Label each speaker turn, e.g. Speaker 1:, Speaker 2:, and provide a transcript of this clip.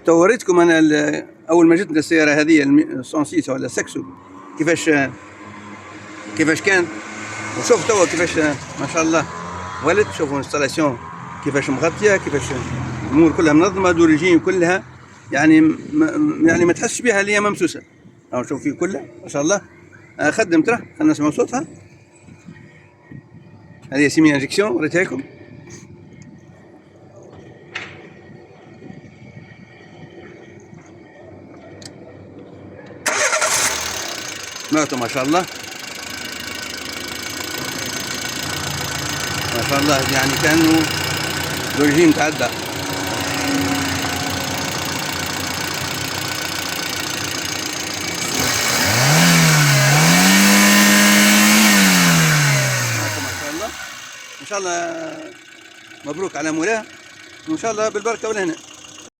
Speaker 1: تو وريتكم انا اول ما جتنا السياره هذه 106 ولا سكسو كيفاش كان، وشوف توا كيفاش ما شاء الله ولد. شوفوا الانستالاسيون كيفاش مغطيه، كيفاش الامور كلها منظمه، دورجين كلها يعني ما تحسش بها اللي هي ممسوسه. او شوف في كلها ما شاء الله خدمت. راه خلينا نسمعوا صوتها. هذه سيمي انجكسيون وريتها لكم. سمعتوا ما شاء الله ما شاء الله، يعني كانه دورجين متعدى. ان شاء الله مبروك على مولاه، وان شاء الله بالبركه والهنا.